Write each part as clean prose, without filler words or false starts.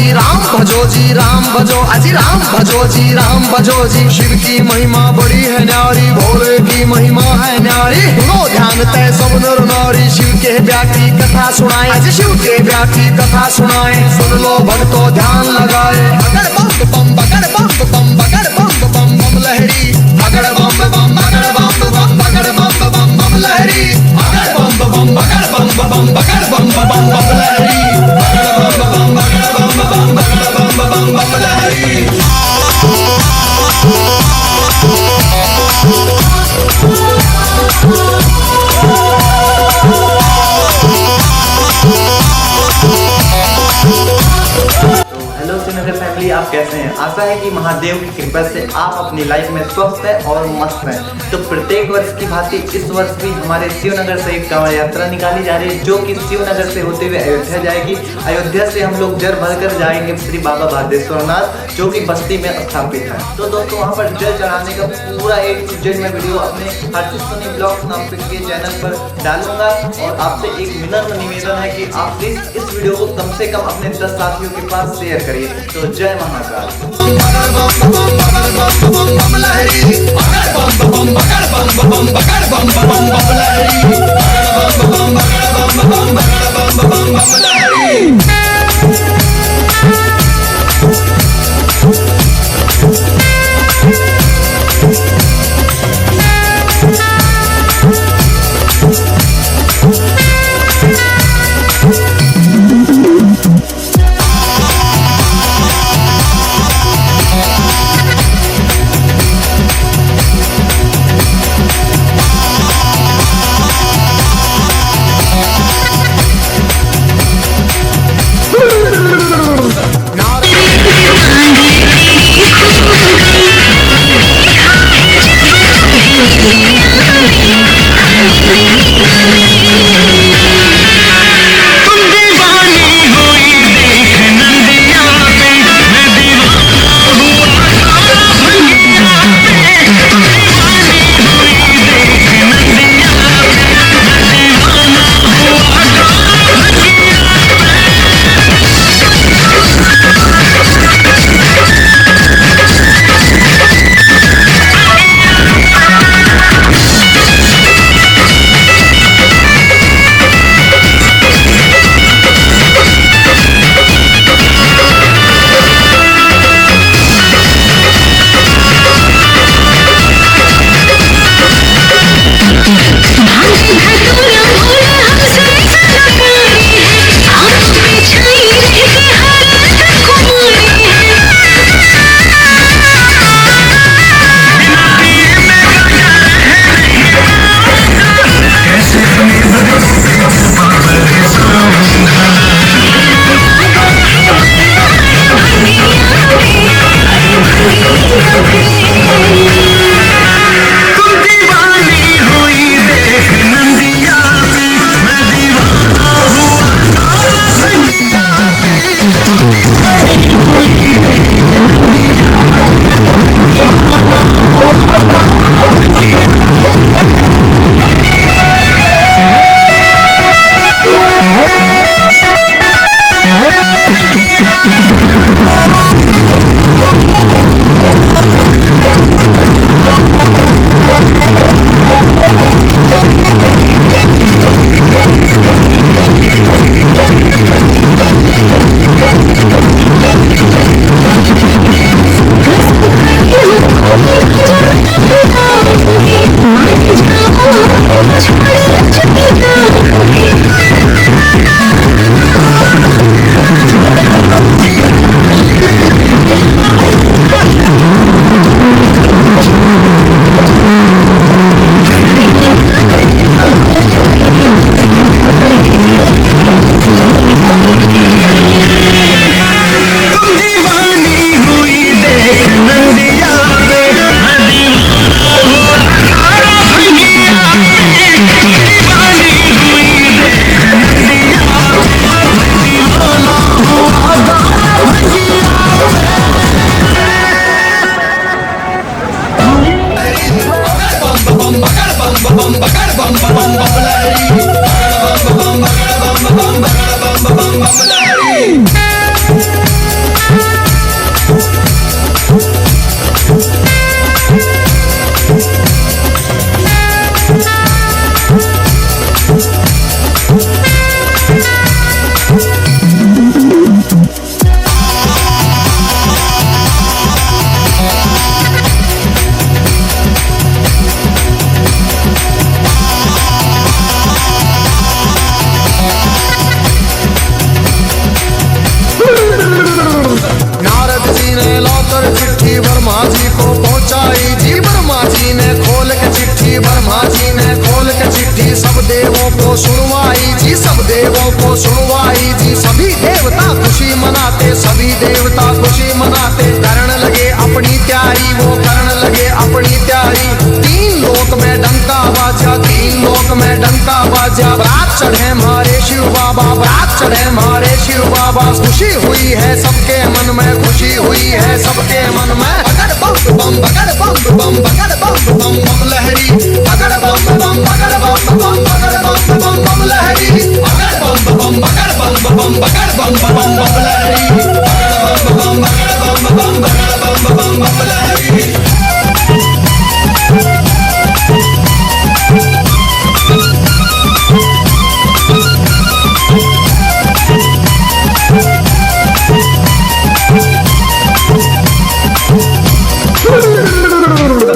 जी राम भजो जी राम भजो, अजी राम भजो जी राम भजो जी। शिव की महिमा बड़ी है न्यारी, भोले की महिमा है न्यारी। सुनो ध्यान तय सब नर नारी, शिव के ब्याह की कथा सुनाए, अजी शिव के ब्याह की कथा सुनाए। सुन लो भक्तों ध्यान लगाए, अगर बम बम बगर बम बम बगर बम बम बम लहरी, अगर बम बम बगर बम बम बगर बम बम बम लहरी, अगर बम बम बगर बम बम बगर बम बम बम लहरी, अगर बम बम बगर बम बम बगर बम बम लहरी। हेलो श्रीनगर फैमिली, आप कैसे हैं? आशा है कि महादेव की कृपा से आप अपनी लाइफ में स्वस्थ हैं और मस्त हैं। तो प्रत्येक वर्ष की भांति इस वर्ष भी हमारे शिवनगर से एक कांवड़ यात्रा निकाली जा रही है, जो कि शिवनगर से होते हुए अयोध्या जाएगी। अयोध्या से हम लोग जल भरकर जाएंगे श्री बाबा भादेश्वरनाथ, जो कि बस्ती में स्थापित है। तो दोस्तों वहाँ पर जल चढ़ाने का पूरा एक जेड में वीडियो अपने हर्षित सोनी ब्लॉग नाम के चैनल पर डालूंगा। और आपसे एक विनम्र निवेदन है कि आप प्लीज इस वीडियो को कम से कम अपने 10 साथियों के पास शेयर करिए। तो जय महाकाल। देवता खुशी मनाते, करने लगे अपनी तैयारी, वो करने लगे अपनी तैयारी। 3 लोक में डंका बाजा, 3 लोक में डंका बाजा। बारात चढ़े हमारे शिव बाबा, बारात चढ़े हमारे शिव बाबा। खुशी हुई है सबके मन में, खुशी हुई है सबके मन में। बगड़ बम बम बगड़ बम बम बगड़ बम बम बम लहरी, बगड़ बम बम बगड़ बम बम बगड़ बम बम बम लहरी, बगड़ बम बम बगड़ बम बम बगड़ बम बम बम लहरी, बगड़ बम बगड़ बम बगड़ बम बम लहरी।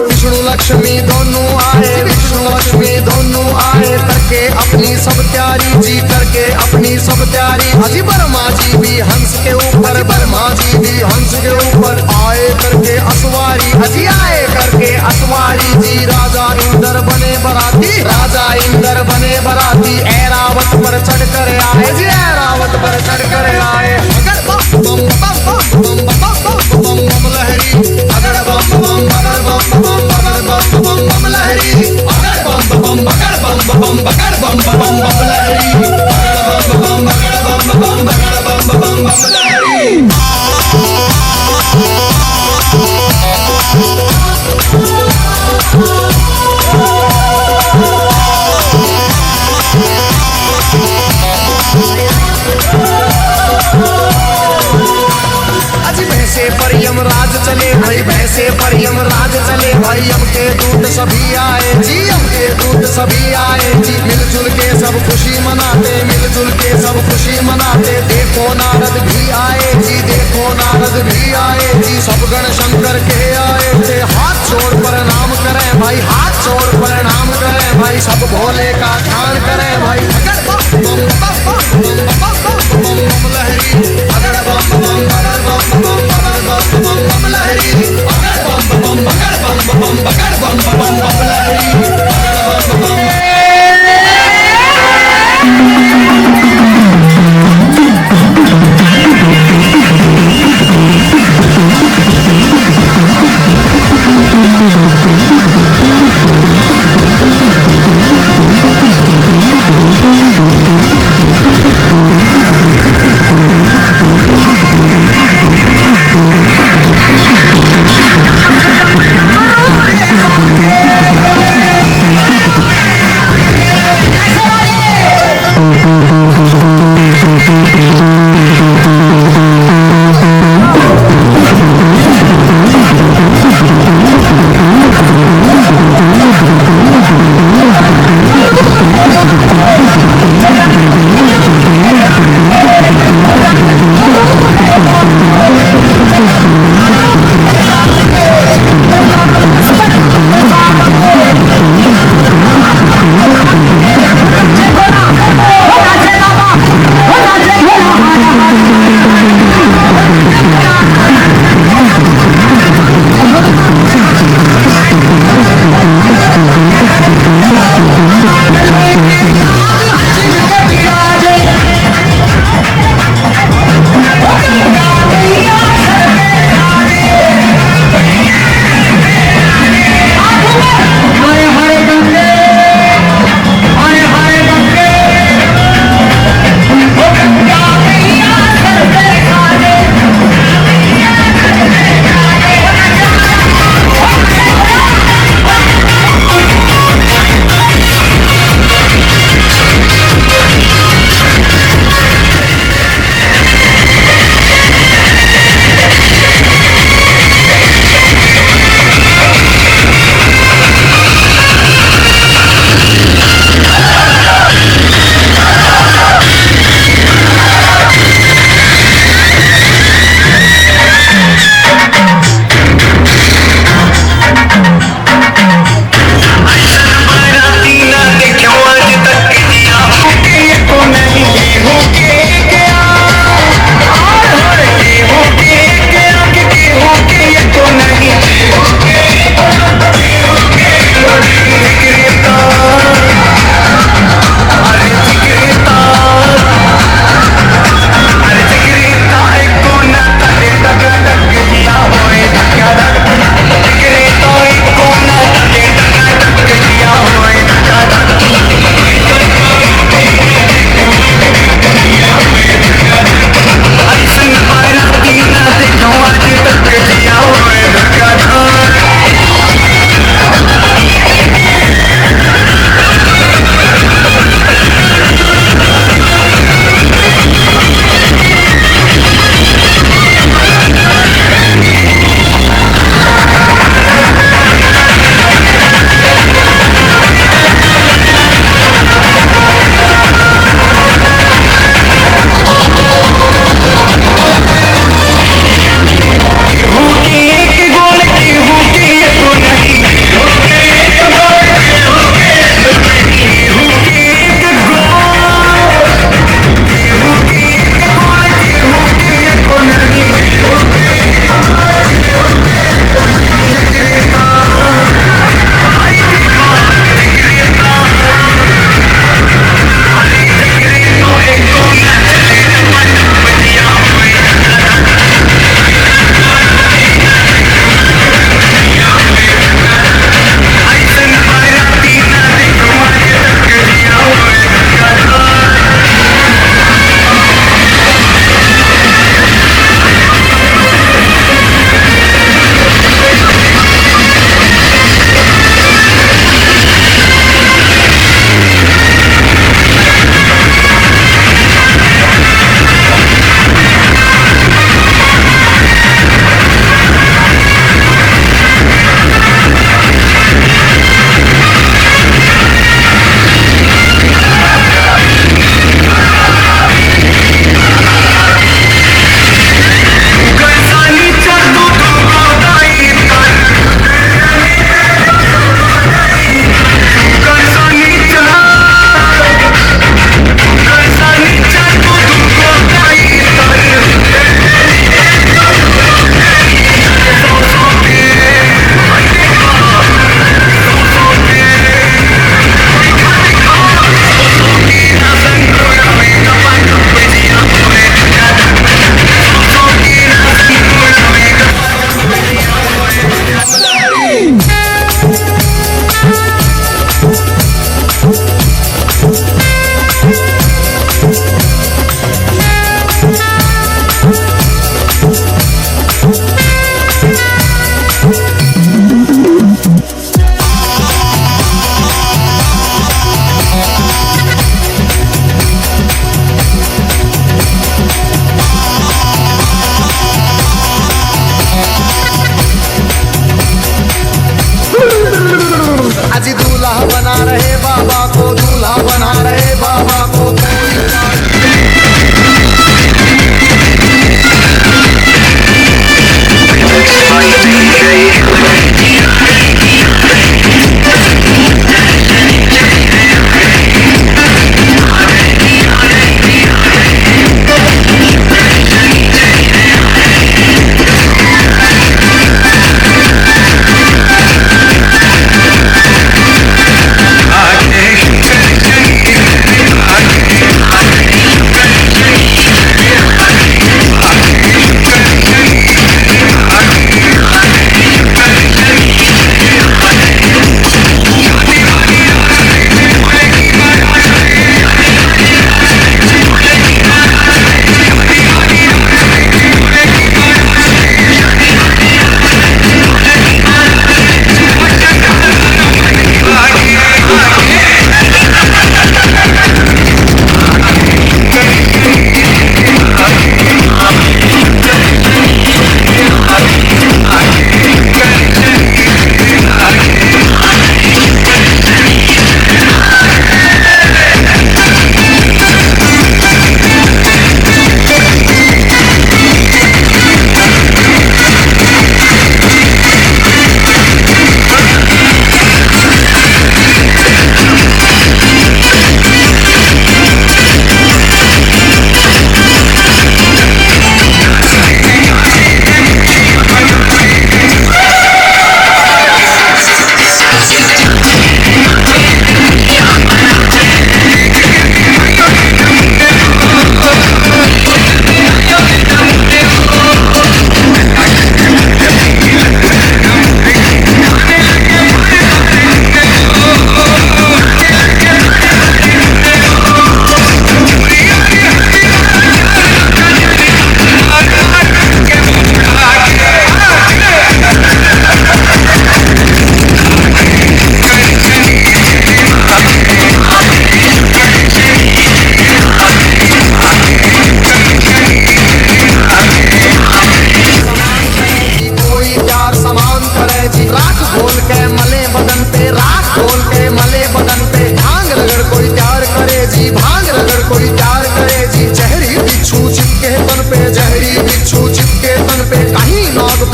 विष्णु लक्ष्मी दोनों आए, विष्णु लक्ष्मी दोनों आए, करके अपनी सब तैयारी जी, करके अपनी सब तैयारी। अजी बर्मा जी भी हंस के ऊपर, बर्मा जी भी हंस के ऊपर आए करके असवारी, अजी आए करके असवारी जी। राजा इंद्र बने बराती, राजा इंद्र बने बराती। ऐरावत पर चढ़ कर आए जी, ऐरावत पर चढ़ कर आए। अगर बम बम बम बम बम बम बम बम लहरी, अगर बम बम बगर बम बम बगर बम बम बम लहरी, अगर बम बम बगर बम बम बगर बम बम बम लहरी, अगर बम बम बगर बम बम बगर बम बम बम लहरी। भैंसे पर यमराज चले भाई, भैंसे पर यमराज चले भाई। यम के दूत सभी आए जी, यम के दूत सभी आए जी। मिलजुल के सब खुशी मनाते, मिलजुल के सब खुशी मनाते। देखो नारद भी आए जी, देखो नारद भी आए जी। सब गण शंकर के आए थे, हाथ जोड़ प्रणाम करें भाई, हाथ जोड़ प्रणाम करें भाई। सब भोले का ध्यान करें भाई। अगर बम बम बम बम बम बम बम लहरी, अगर बम बम बगर बम बम बगर बम बम बम लहरी, अगर बम बम बगर बम बम बगर बम बम बम लहरी, अगर बम बम।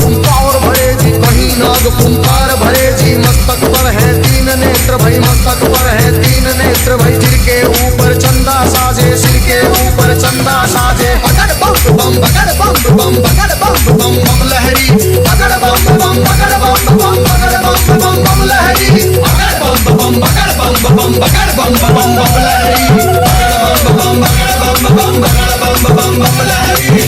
फुंकार भरे जी, कहीं नाग फुंकार भरे जी। मस्तक पर है तीन नेत्र भाई, मस्तक पर है तीन नेत्र भाई। सिर के ऊपर चंदा साजे, सिर के ऊपर चंदा साजे। बगड़ बम बम बगड़ बम बम बगड़ बम बम बम लहरी, बगड़ बम बम बगड़ बम बम बगड़ बम बम बम लहरी, बगड़ बम बम बगड़ बम बम बगड़ बम बम बम लहरी, बगड़ बम बगड़ बम बगड़ बम बम लहरी।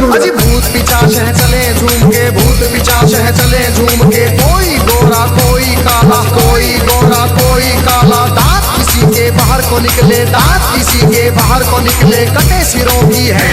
अजी भूत पिचाच है चले झूम के, भूत पिचाच है चले झूम के। कोई गोरा कोई काला, कोई गोरा कोई काला। दांत किसी के बाहर को निकले, दांत किसी के बाहर को निकले। कटे सिरों की है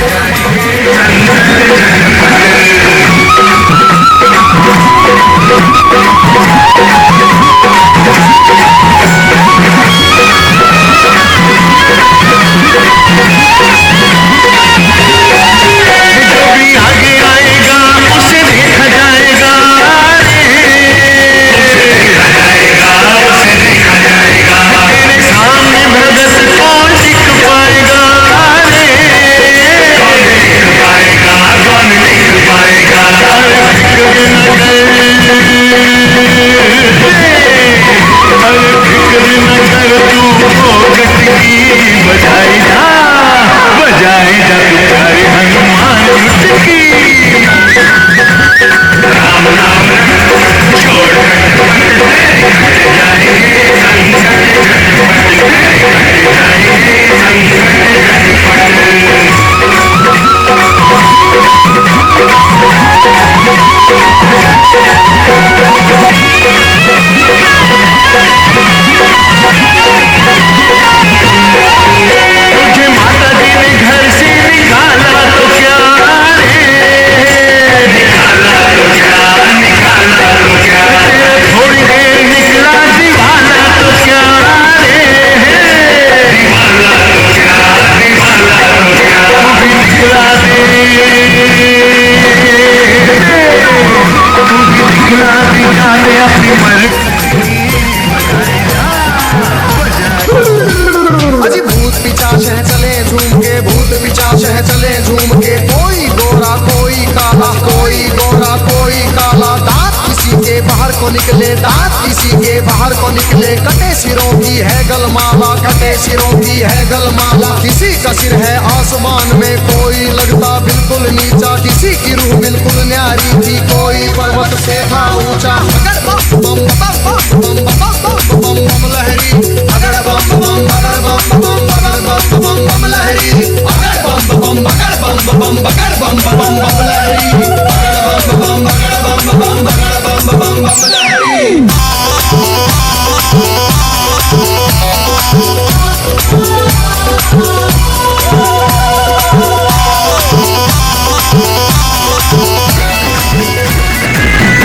अजी भूत पिचाच है चले झूम के, भूत पिचाच है चले झूम के। कोई गोरा कोई काला, कोई गोरा कोई काला। दांत किसी के बाहर को निकले, दांत किसी के बाहर को निकले। कटे सिरों की है गलमाला, कटे सिरों की है गलमाला। किसी का सिर है आसमान में, कोई लगता बिल्कुल नीचा। किसी की रूह बिल्कुल न्यारी थी, कोई पर्वत से था ऊंचा। बगड़ बम बम बम बम बम बम बम लहरी, बगड़ बम बम बगड़ बम बम बगड़ बम बम बम लहरी, बगड़ बम बम बगड़ बम बम बगड़ बम बम बम लहरी, बगड़ बम बम बगड़ बम बम बगड़ बम बम बम लहरी।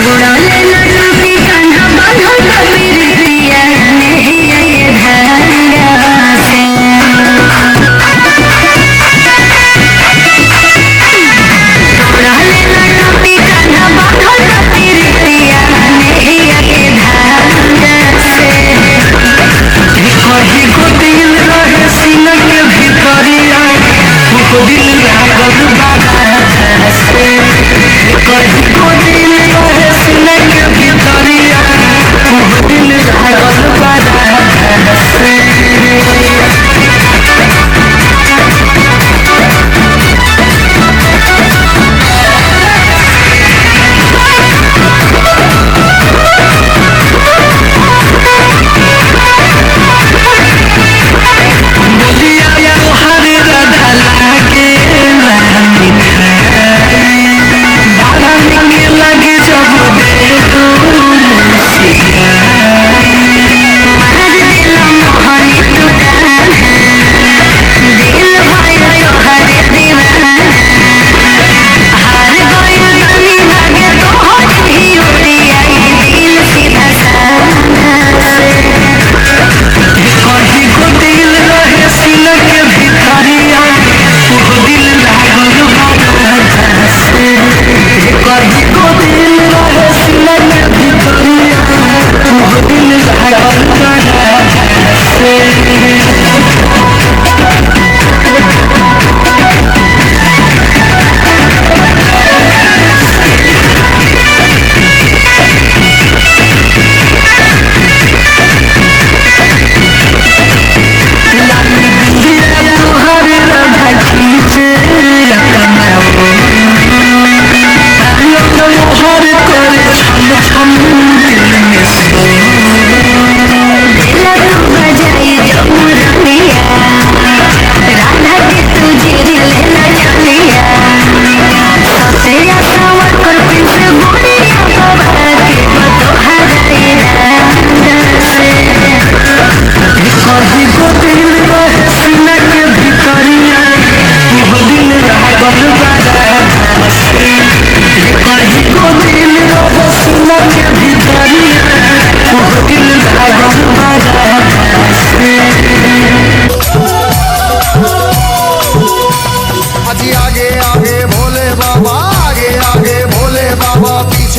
गुणाले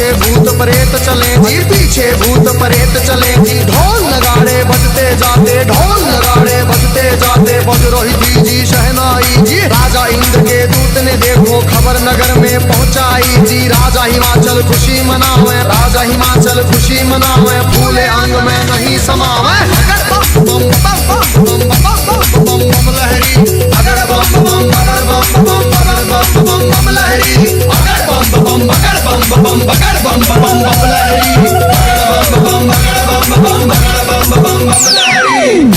पीछे भूत प्रेत चले जी, पीछे भूत प्रेत चले जी। ढोल नगाड़े बजते जाते, ढोल नगाड़े बजते जाते, बज रही थी जी शहनाई जी। राजा इंद्र के दूत ने देखो खबर नगर में पहुंचाई जी। राजा हिमाचल खुशी मनावे, राजा हिमाचल खुशी मनावे, फूले अंग में नहीं समावे। अगर बम बम बम बम बम बम बम बम लहरी, अगर बम बम अगर बम बम अगर बम बम बम लहरी, अगर बम बम अगर बम बम अगर बम बम बम लहरी, अगर बम बम अगर बम बम अगर बम बम बम लहरी।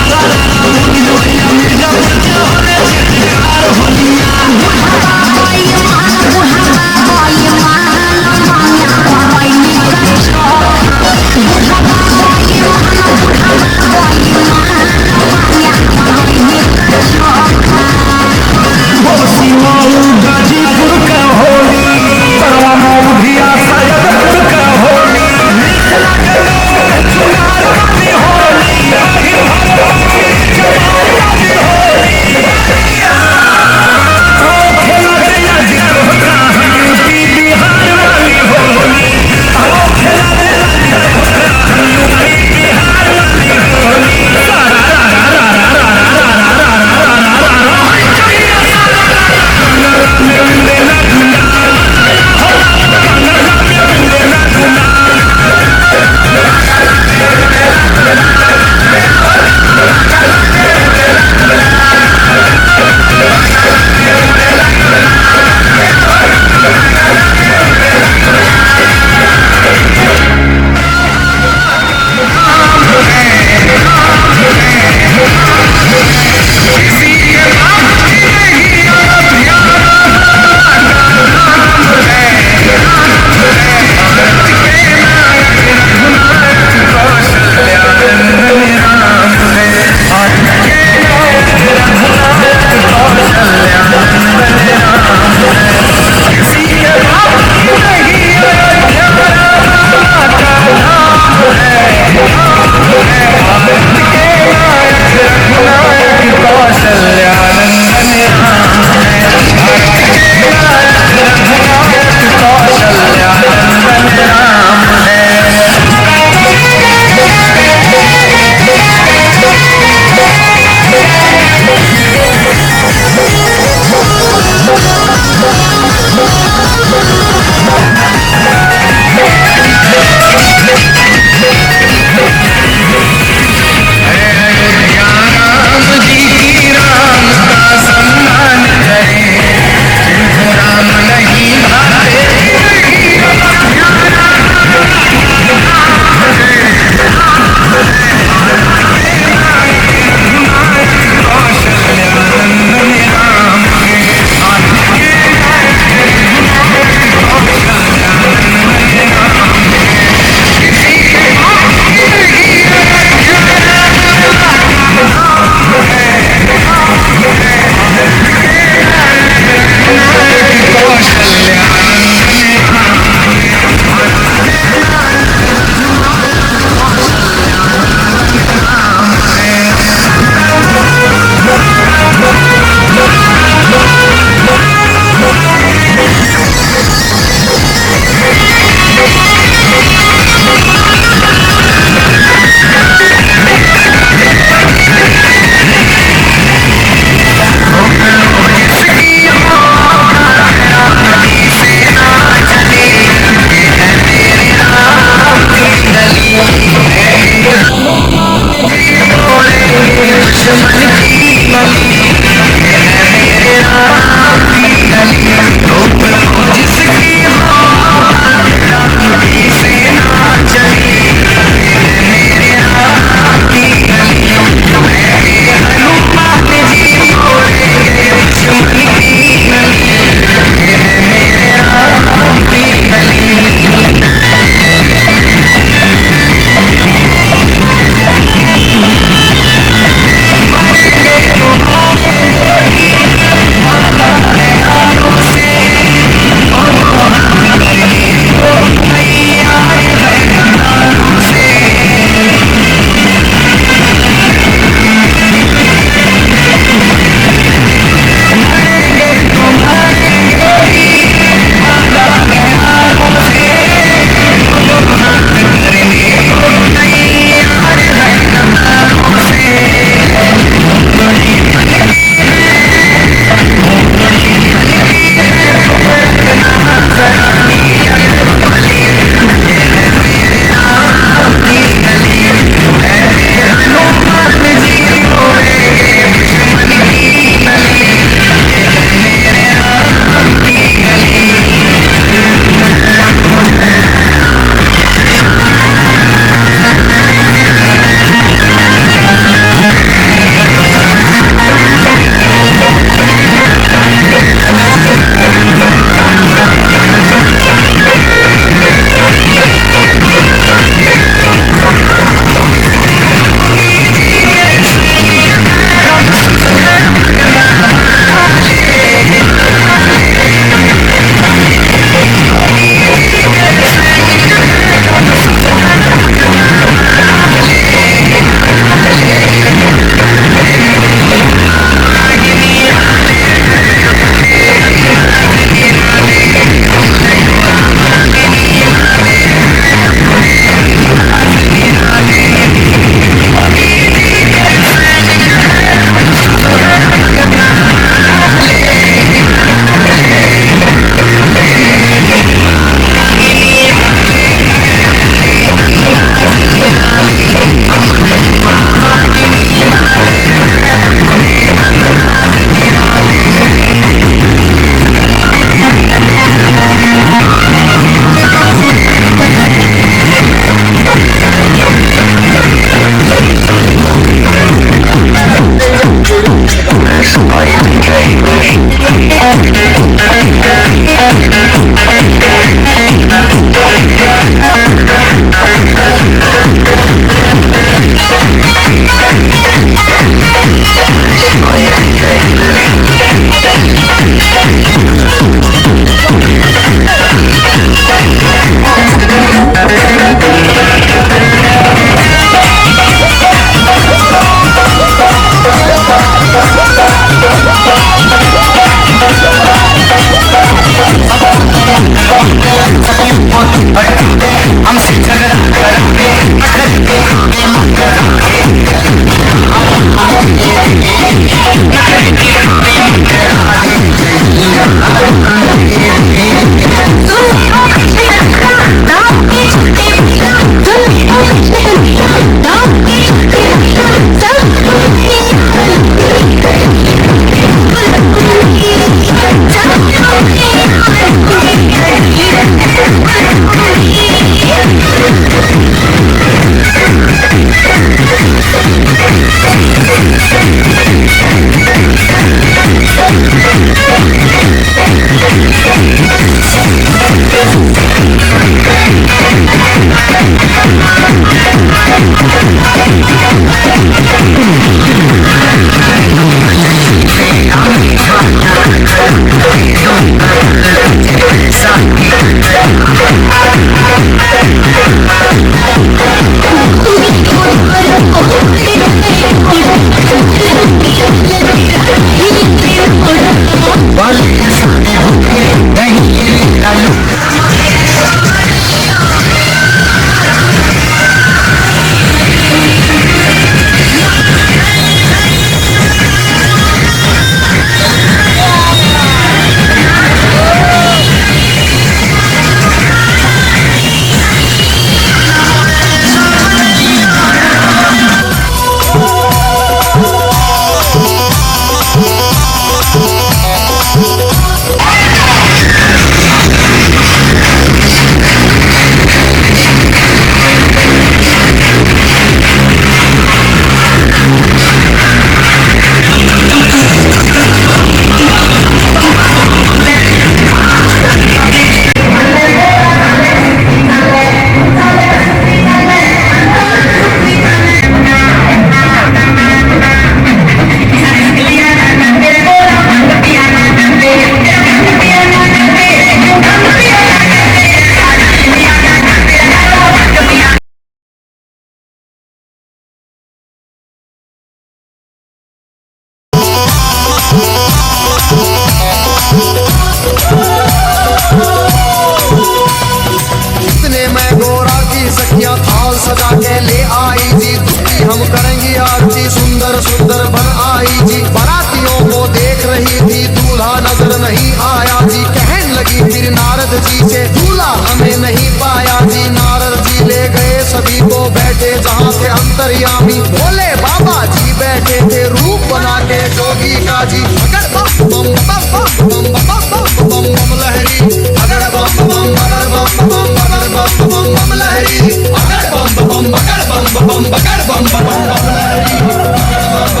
अंतर्यामी भोले बाबा जी बैठे थे रूप बना के जोगी का जी। अगर बम बम बम बम बम बम बम बम लहरी, अगर बम बम अगर बम बम अगर बम बम बम लहरी, अगर बम बम अगर बम बम अगर बम बम बम लहरी।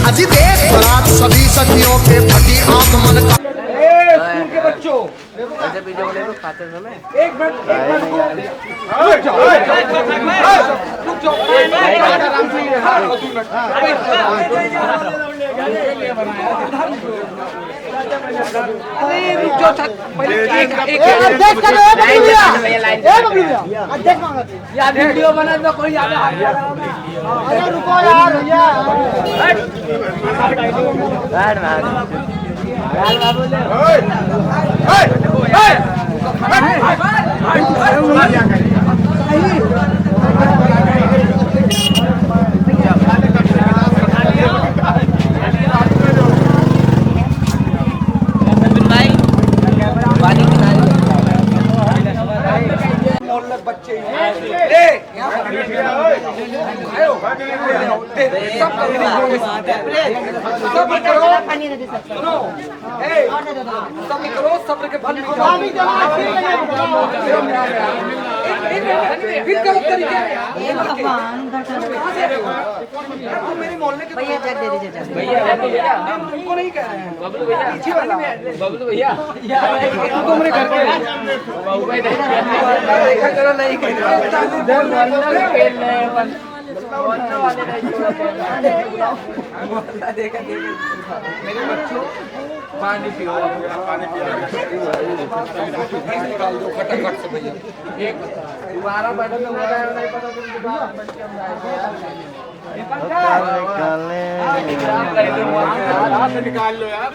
अजी देख बारात सभी सखियों के फटी आगमन का। स्कूल के बच्चों खाते समय एक मिनट रुक जाओ आराम से अरे रुक जाओ पहले अध्यक्ष का अध्यक्ष यार वीडियो बना दो कोई याद अरे रुको यार बच्चे सब्र के फल फिर गलत तरीके भैया चेक दे दीजिए चेक। तुमको नहीं कह रहे हैं पीछे वाला बबलू भैया तुम मेरे घर के देखा करो नहीं देखा मेरे बच्चों पानी पियो पानी पियो निकाल दो खटाखट से भैया एक तुम्हारा बटन में होता है नहीं पता तुमको बात बच के हम निकाल लो यार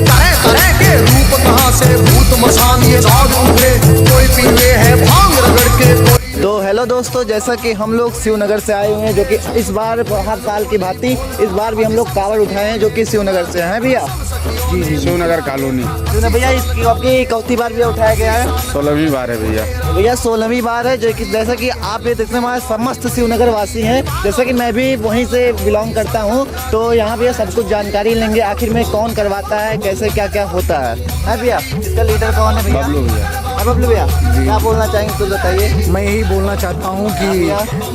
तरह तरह के रूप कहाँ से भूत मसान ये जाग उठे, कोई पीवे है भांग रगड़ के कोई। तो हेलो दोस्तों, जैसा कि हम लोग शिवनगर से आए हुए हैं, जो कि इस बार हर साल की भांति इस बार भी हम लोग कावड़ उठाए हैं, जो कि शिवनगर से हैं भैया। जी शिवनगर कॉलोनी। भैया इसकी आपकी चौथी बार भी उठाया गया है? 16वीं बार है भैया। भैया 16वीं बार है, जो कि जैसा कि आप ये देखते हमारे समस्त शिवनगर वासी हैं, जैसा कि मैं भी वहीं से बिलोंग करता हूं, तो यहाँ भैया सब कुछ जानकारी लेंगे आखिर में कौन करवाता है, कैसे क्या क्या होता है भैया। इसका लीडर कौन है भैया? बबलू भैया। बबलू भैया क्या बोलना चाहेंगे तो बताइए। मैं यही बोलना चाहता हूँ कि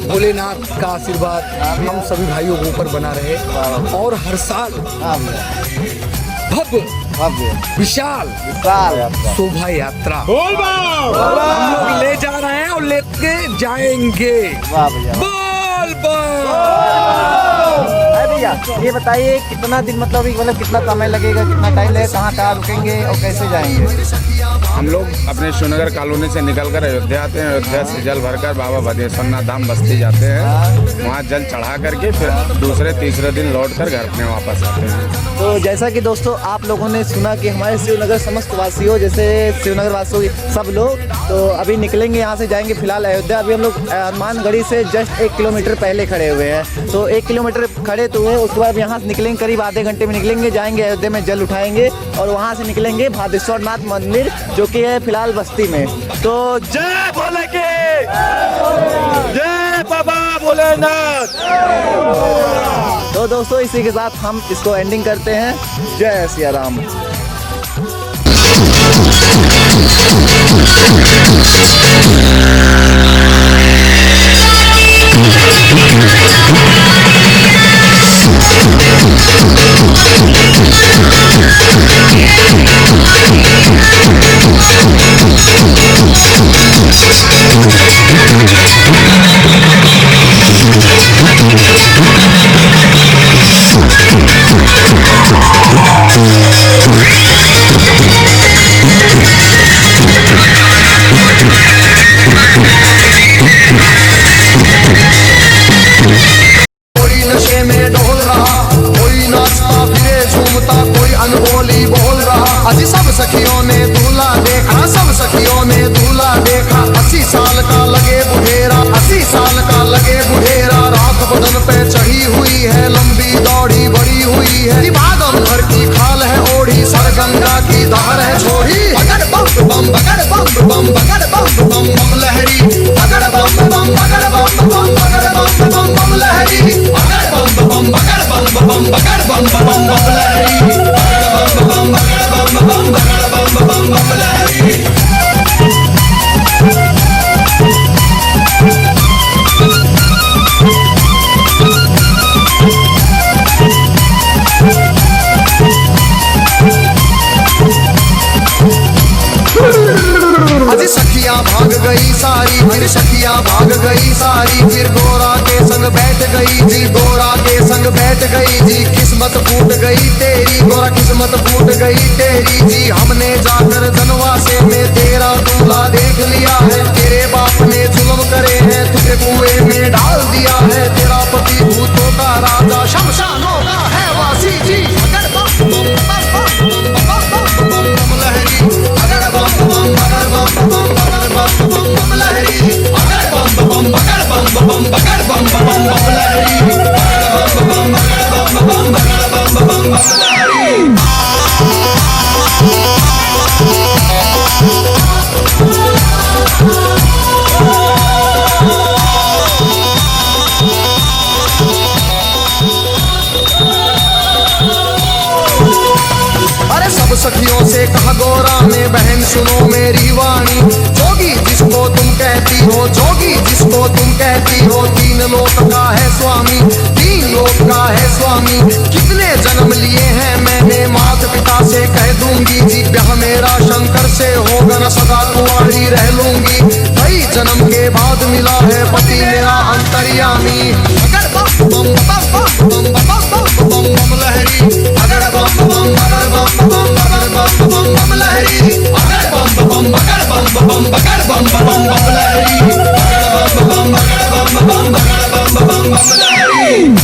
भोलेनाथ का आशीर्वाद हम सभी भाइयों के ऊपर बना रहे और हर साल भव्य विशाल शोभा यात्रा हम लोग ले जा रहे हैं और लेके जाएंगे। बोल भैया ये बताइए कितना दिन मतलब कितना समय लगेगा, कितना टाइम लगेगा, कहाँ कहाँ रुकेंगे और कैसे जाएंगे? हम लोग अपने शिवनगर कॉलोनी से निकलकर अयोध्या आते हैं। अयोध्या से जल भरकर बाबा भदेश्वरनाथ धाम बस्ती जाते हैं, वहाँ जल चढ़ा करके फिर दूसरे तीसरे दिन लौटकर घर अपने वापस आते हैं। तो जैसा कि दोस्तों आप लोगों ने सुना कि हमारे शिवनगर समस्त वासियों, जैसे शिवनगर वासियों सब लोग तो अभी निकलेंगे यहाँ से, जाएंगे फिलहाल अयोध्या। अभी हम लोग हनुमानगढ़ी से जस्ट 1 किलोमीटर पहले खड़े हुए हैं, तो 1 किलोमीटर खड़े तो हुए, उसके बाद यहाँ से निकलेंगे, करीब आधे घंटे में निकलेंगे, जाएंगे अयोध्या में जल उठाएंगे और वहाँ से निकलेंगे भादेश्वरनाथ मंदिर, जो कि है फिलहाल बस्ती में। तो जय भोले के जय बाबा भोलेनाथ। तो दोस्तों इसी के साथ हम इसको एंडिंग करते हैं। जय सिया राम। अजी सब सखियों ने दूल्हा देखा, सब सखियों ने दूल्हा देखा। 80 साल का लगे बुढ़ेरा, 80 साल का लगे बुढ़ेरा। राख बदन पे चढ़ी हुई है, लंबी दौड़ी बड़ी हुई है। बादम भर की खाल है ओढ़ी, सर गंगा की धार है छोड़ी। बगड़ बम बम बगड़ बम बम बगड़ बम बम बम लहरी, बगड़ बम बम बगड़ बम बम बगड़ बम बम बम लहरी, बगड़ बम बम बगड़ बम बम बगड़ बम बम बम लहरी, बगड़ बम बगड़ बम बम बगड़ बम बम बम लहरी। अजी सखियां भाग गई सारी, फिर सखियां भाग गई सारी। फिर गोरा के संग बैठ गई जी, गोरा के संग बैठ गई जी। किस्मत फूट गई तेरी गोरा, किस्मत फूट गई तेरी जी। हमने जाकर धनवासे में तेरा दूल्हा देख लिया है। तेरे बाप ने जुल्म करे हैं, तुझे कुएं में डाल दिया है। तेरा पति भूतों का राजा, शमशानों का है वासी जी। अगर बम बम बम बम बम बम बम बम लहरी, अगर बम बम अगर बम बम अगर बम बम बम लहरी, अगर बम बम अगर बम बम अगर बम बम बम लहरी, अगर बम बम अगर बम बम अगर बम बम बम लहरी। सुनो मेरी वाणी। जोगी जिसको तुम कहती हो, जोगी जिसको तुम कहती हो, तीन लोक का है स्वामी, तीन लोक का है स्वामी। कितने जन्म लिए हैं मैंने माता पिता से कह दूंगी जी, ब्याह मेरा शंकर से होगा न सदा कुंवारी रह लूंगी। कई जन्म के बाद मिला है पति मेरा अंतर्यामी। अगर बम बम बम बम बम बम बम बम लहरी, अगर बम बम अगर बम बम अगर बम बम बम लहरी, अगर बम बम अगर बम बम अगर बम बम बम लहरी, अगर बम बम अगर बम बम अगर बम बम बम लहरी।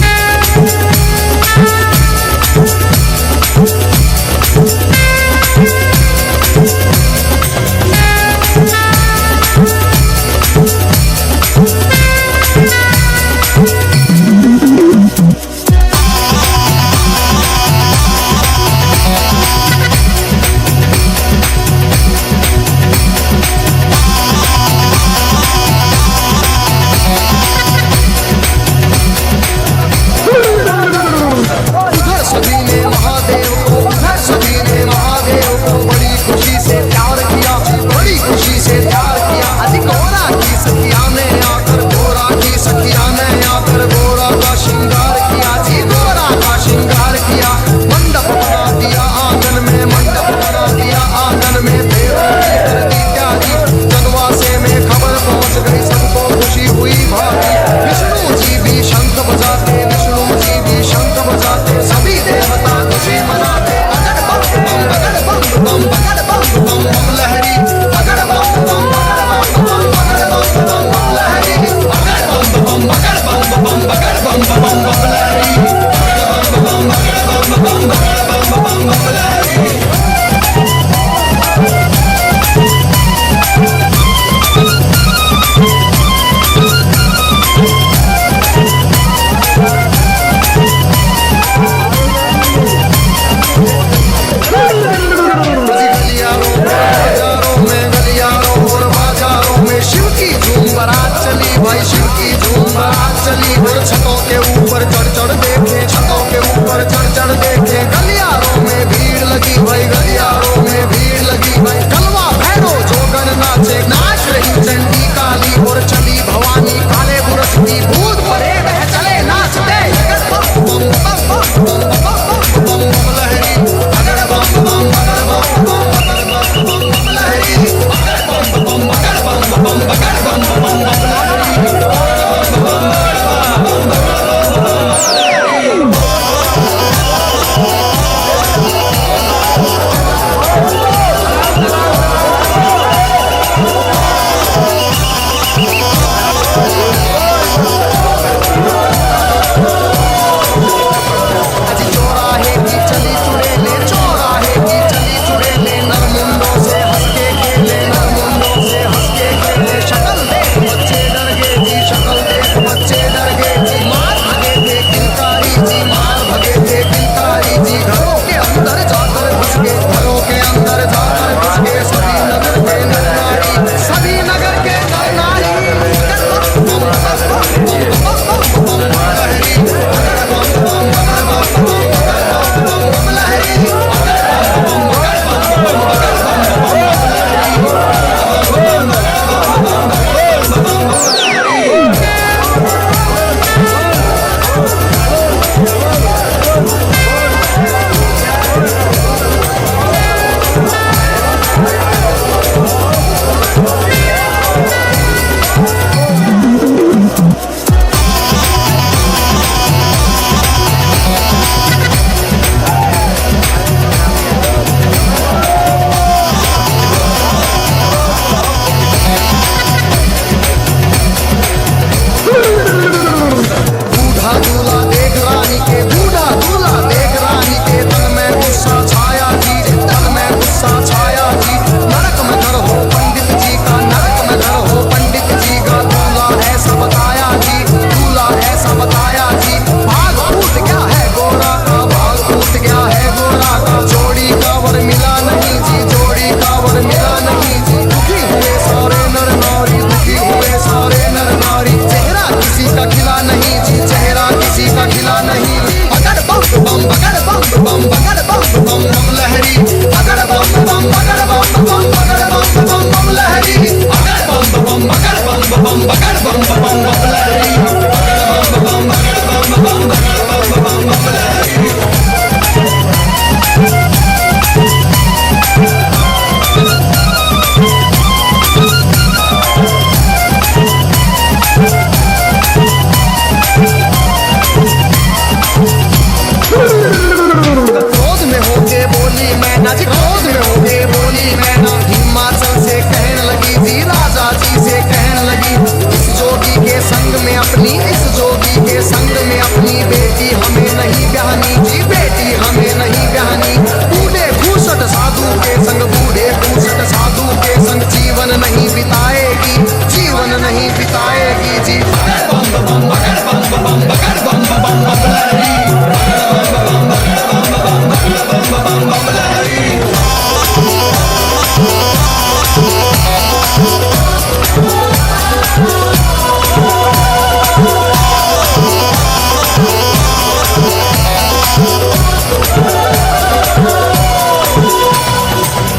बिताएगी, जीवन नहीं बिताएगी जी।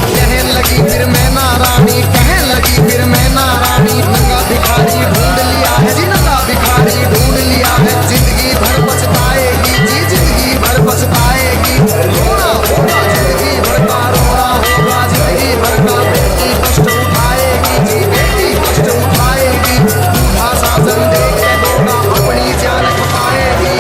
कहने लगी फिर मैं नारानी, कहने लगी फिर मैं नारानी, नंगा भिखारी ढूंढ लिया है जी, नंगा भिखारी ढूंढ लिया है। जिंदगी भर पछताएगी जी, जिंदगी भर पछताएगी। रोना होगा जिंदगी भर का, रोना होगा जिंदगी भर का। बेटी कष्ट उठाएगी जी, बेटी कष्ट उठाएगी। बूढ़ा शासन दे के होगा अपनी जान खपाएगी।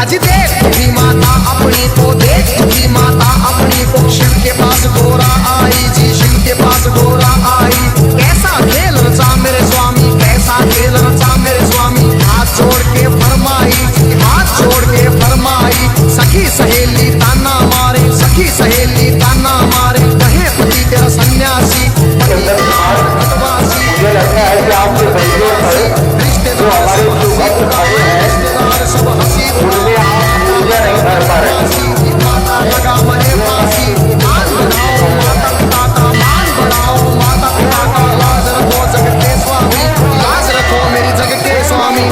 अजी देख भी माता अपनी को, देख भी माता अपनी को। शिव के पास घोड़ा आई जी, शिव के पास घोड़ा आई। कैसा खेल रचा मेरे स्वामी, कैसा खेल रचा मेरे स्वामी। हाथ जोड़ के फरमाई, हाथ जोड़ के फरमाई। सखी सहेली ताना मारे, सखी सहेली ताना मारे। कहे पति तेरा सन्यासी, मुझे लगता है कि आपके बच्चों पर रिश्तेदार सब हंसी उनमें आप पूजा नहीं कर पा रहे। माता लगा मरे फांसी। मान बढ़ाओ माता पिता का, मान बढ़ाओ माता पिता का। लाज रखो जग के स्वामी, लाज रखो मेरी जग के स्वामी।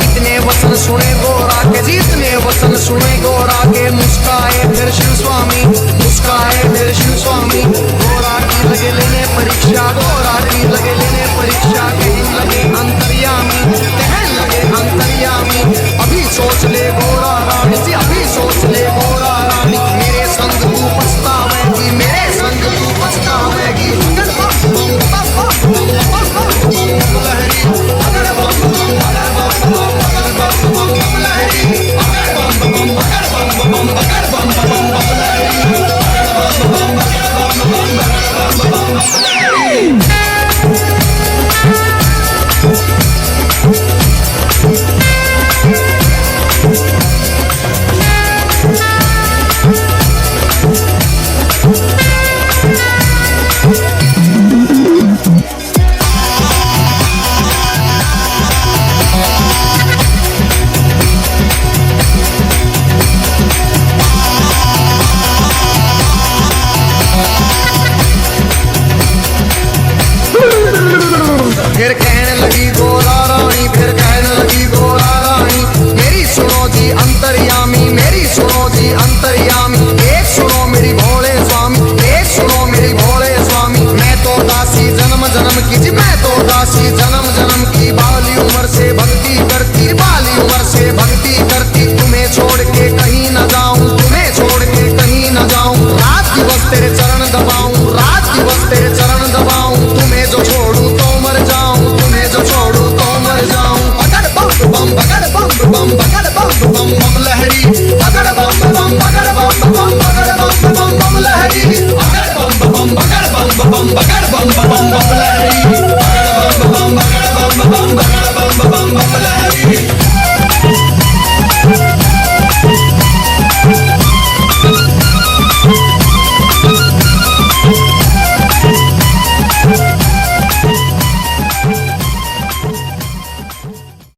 इतने वचन सुने गोरा के जी, इतने वचन सुने गोरा के। मुस्काए फिर शिव स्वामी, मुस्काए फिर शिव स्वामी। गोरा की लगे लेने परीक्षा, गोरा की लगे लेने परीक्षा। कहने लगे अंतर्यामी, कहने लगे अंतर्यामी। अभी सोच ले गोरा रानी जी, अभी सोच ले गोरा रानी। मेरे संग तू पछतावेगी, मेरे संग तू पछतावेगी। फिर कहने लगी गोरा रानी, फिर कहने लगी गोरा रानी। मेरी सुनो जी अंतर्यामी, मेरी सुनो जी अंतर्यामी। एक सुनो मेरी भोले स्वामी, एक सुनो मेरी भोले स्वामी। मैं तो दासी जन्म जन्म की जी, मैं तो दासी जन्म जन्म की। बाली उम्र से भक्ति करती, बाली उम्र से भक्ति करती। तुम्हें छोड़ के कहीं न जाऊं, तुम्हें छोड़ के कहीं न जाऊं। रात दिवस तेरे चरण दबाऊं, रात दिवस तेरे चरण दबाऊं। तुम्हें जो छोड़ू तो मर जाऊं, तुम्हें जो छोड़ू तो मर जाऊं। बगड़ बम बम, बगड़ बम बम, बगड़ बम बम बम लहरी। बगड़ बम बम, बगड़ बम बम, बगड़ बम बम बम लहरी। बगड़ बम बम, बगड़ बम बम, बगड़ बम बम बम लहरी।